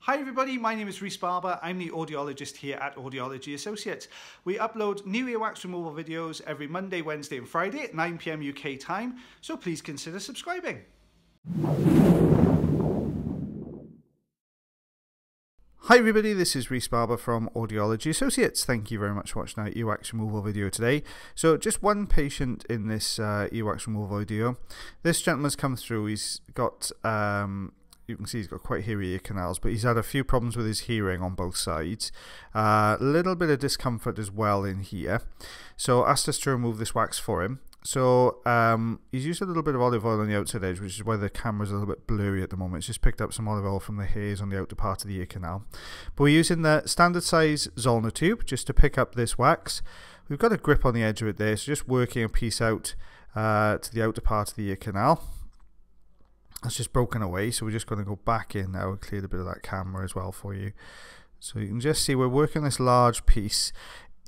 Hi everybody, my name is Rhys Barber. I'm the audiologist here at Audiology Associates. We upload new earwax removal videos every Monday, Wednesday and Friday at 9 PM UK time, so please consider subscribing. Hi everybody, this is Rhys Barber from Audiology Associates. Thank you very much for watching our earwax removal video today. So just one patient in this earwax removal video. This gentleman's come through. He's got you can see he's got quite hairy ear canals, but he's had a few problems with his hearing on both sides. A little bit of discomfort as well in here. So asked us to remove this wax for him. So he's used a little bit of olive oil on the outside edge, which is why the camera's a little bit blurry at the moment. It's just picked up some olive oil from the hairs on the outer part of the ear canal. But we're using the standard size Zollner tube just to pick up this wax. We've got a grip on the edge of it there, so just working a piece out to the outer part of the ear canal. That's just broken away, so we're just going to go back in now and clear a bit of that camera as well for you. So you can just see we're working this large piece.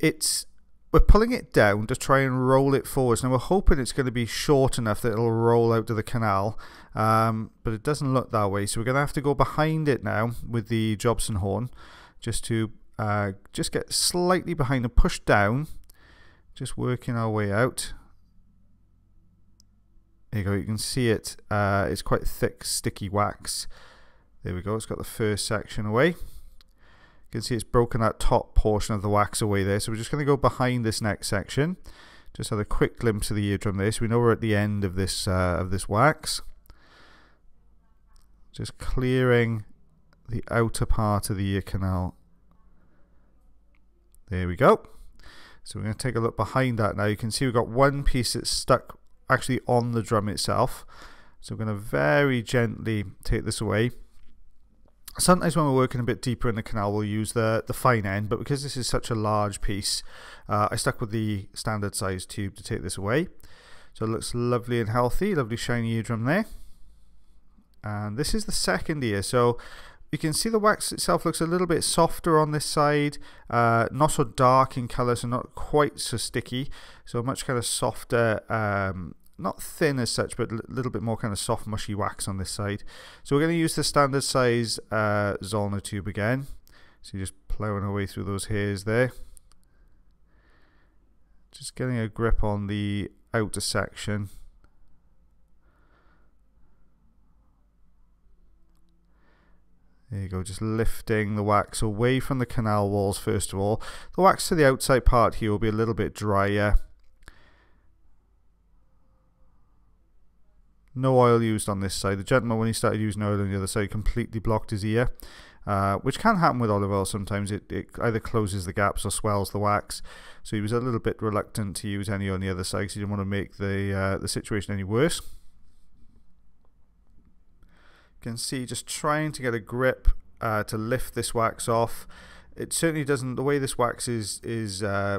We're pulling it down to try and roll it forwards. Now we're hoping it's going to be short enough that it'll roll out to the canal, but it doesn't look that way. So we're going to have to go behind it now with the Jobson horn, just to just get slightly behind and push down, just working our way out. There you go, you can see it, it's quite thick, sticky wax. There we go, it's got the first section away. You can see it's broken that top portion of the wax away there, so we're just going to go behind this next section. Just had a quick glimpse of the eardrum there, so we know we're at the end of this wax. Just clearing the outer part of the ear canal. There we go. So we're going to take a look behind that now. You can see we've got one piece that's stuck actually on the drum itself, so we're going to very gently take this away. Sometimes when we're working a bit deeper in the canal we'll use the fine end, but because this is such a large piece, I stuck with the standard size tube to take this away. So it looks lovely and healthy, lovely shiny eardrum there. And this is the second ear, so you can see the wax itself looks a little bit softer on this side, not so dark in colour, so not quite so sticky, so much kind of softer, not thin as such, but a little bit more kind of soft mushy wax on this side. So we're going to use the standard size Zollner tube again. So you're just ploughing our way through those hairs there. Just getting a grip on the outer section. There you go, just lifting the wax away from the canal walls first of all. The wax to the outside part here will be a little bit drier. No oil used on this side. The gentleman, when he started using oil on the other side, completely blocked his ear, which can happen with olive oil sometimes. It either closes the gaps or swells the wax. So he was a little bit reluctant to use any on the other side because he didn't want to make the situation any worse. You can see just trying to get a grip to lift this wax off. It certainly doesn't, the way this wax is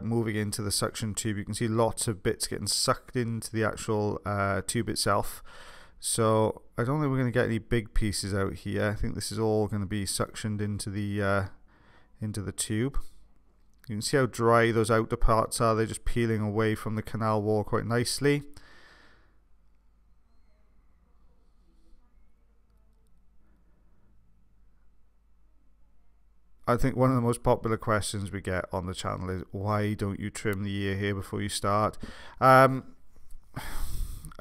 moving into the suction tube, you can see lots of bits getting sucked into the actual tube itself. So I don't think we're going to get any big pieces out here. I think this is all going to be suctioned into the tube. You can see how dry those outer parts are. They're just peeling away from the canal wall quite nicely. I think one of the most popular questions we get on the channel is, why don't you trim the ear hair before you start? I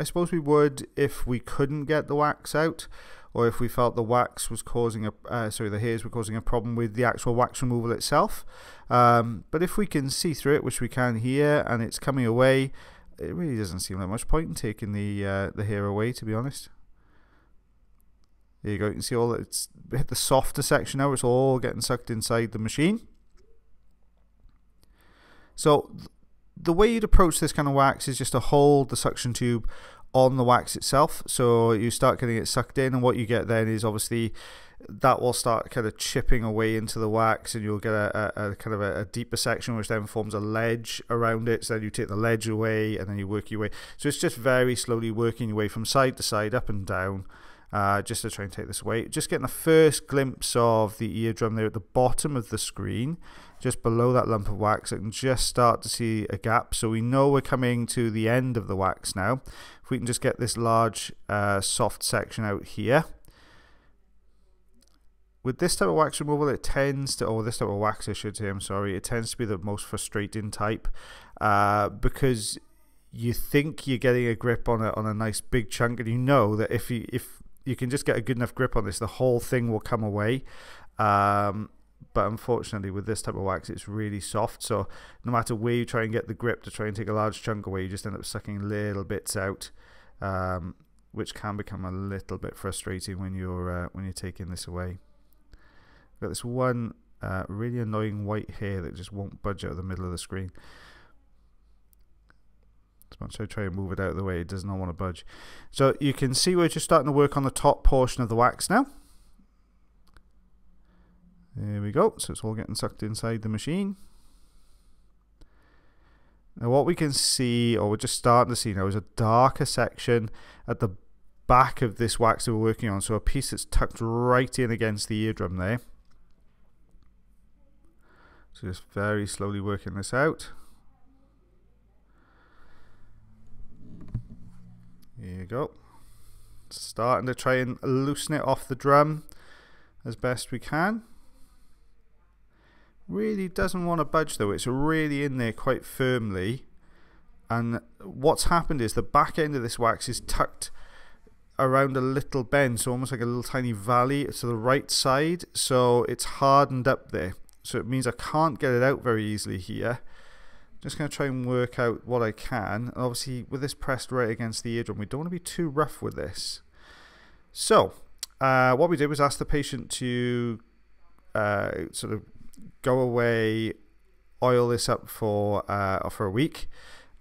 suppose we would if we couldn't get the wax out, or if we felt the wax was causing the hairs were causing a problem with the actual wax removal itself. But if we can see through it, which we can here, and it's coming away, it really doesn't seem like much point in taking the hair away, to be honest. There you go, you can see all that it's hit the softer section now, it's all getting sucked inside the machine. So the way you'd approach this kind of wax is just to hold the suction tube on the wax itself. So you start getting it sucked in, and what you get then is obviously that will start kind of chipping away into the wax, and you'll get a kind of a deeper section which then forms a ledge around it. So then you take the ledge away and then you work your way. So it's just very slowly working your way from side to side, up and down. Just to try and take this away. Just getting the first glimpse of the eardrum there at the bottom of the screen, just below that lump of wax. I can just start to see a gap, so we know we're coming to the end of the wax now. If we can just get this large soft section out here, with this type of wax removal, it tends to, or this type of wax I should say, I'm sorry, it tends to be the most frustrating type, because you think you're getting a grip on a nice big chunk, and you know that if you can just get a good enough grip on this, the whole thing will come away. But unfortunately with this type of wax, it's really soft, so no matter where you try and get the grip to try and take a large chunk away, you just end up sucking little bits out, which can become a little bit frustrating when you're taking this away. Got this one really annoying white hair that just won't budge out of the middle of the screen. As much as I try and move it out of the way, it does not want to budge. So you can see we're just starting to work on the top portion of the wax now. There we go. So it's all getting sucked inside the machine. Now what we can see, or we're just starting to see now, is a darker section at the back of this wax that we're working on. So a piece that's tucked right in against the eardrum there. So just very slowly working this out. Here you go. Starting to try and loosen it off the drum as best we can. Really doesn't want to budge though, it's really in there quite firmly, and what's happened is the back end of this wax is tucked around a little bend, so almost like a little tiny valley to the right side, so it's hardened up there, so it means I can't get it out very easily here. Just going to try and work out what I can. Obviously with this pressed right against the eardrum, we don't want to be too rough with this. So what we did was ask the patient to sort of go away, oil this up for a week.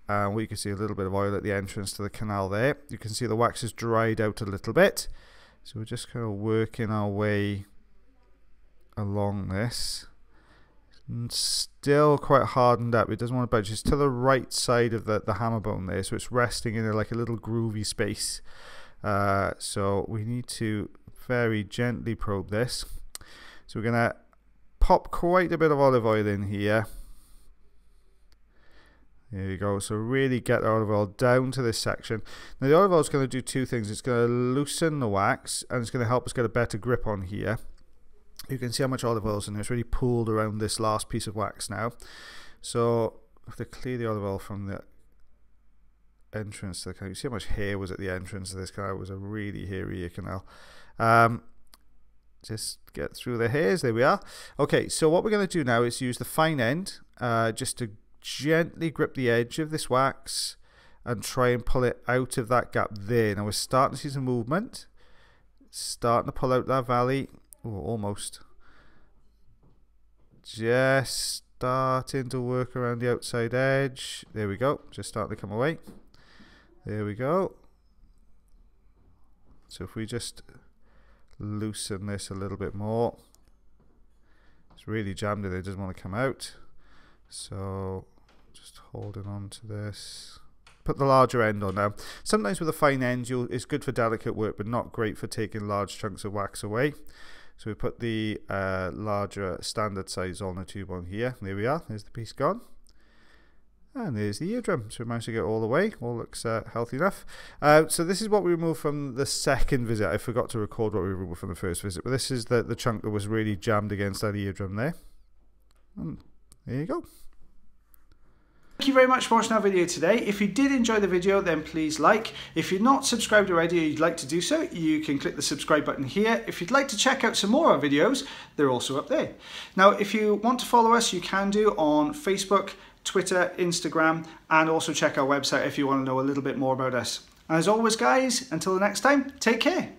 We can see a little bit of oil at the entrance to the canal there. You can see the wax has dried out a little bit, so we're just kind of working our way along this. And still quite hardened up, it doesn't want to budge. It's to the right side of the hammer bone there, so it's resting in like a little groovy space. So we need to very gently probe this. So we're going to pop quite a bit of olive oil in here. There you go. So really get the olive oil down to this section. Now the olive oil is going to do two things. It's going to loosen the wax, and it's going to help us get a better grip on here. You can see how much olive oil is in there. It's really pooled around this last piece of wax now. So I have to clear the olive oil from the entrance to the canal. You see how much hair was at the entrance of this canal. It was a really hairy ear canal. Just get through the hairs. There we are. Okay, so what we're going to do now is use the fine end just to gently grip the edge of this wax and try and pull it out of that gap there. Now we're starting to see some movement. Starting to pull out that valley. Oh, almost. Just starting to work around the outside edge. There we go. Just starting to come away. There we go. So if we just loosen this a little bit more. It's really jammed in there, it doesn't want to come out. So just holding on to this. Put the larger end on now. Sometimes with a fine end, it's good for delicate work, but not great for taking large chunks of wax away. So we put the larger standard size on the tube on here. There we are. There's the piece gone. And there's the eardrum. So we managed to get all the way. All looks healthy enough. So this is what we removed from the second visit. I forgot to record what we removed from the first visit. But this is the chunk that was really jammed against that eardrum there. And there you go. Thank you very much for watching our video today. If you did enjoy the video, then please like. If you're not subscribed already and you'd like to do so, you can click the subscribe button here. If you'd like to check out some more of our videos, they're also up there. Now, if you want to follow us, you can do on Facebook, Twitter, Instagram, and also check our website if you want to know a little bit more about us. And as always, guys, until the next time, take care.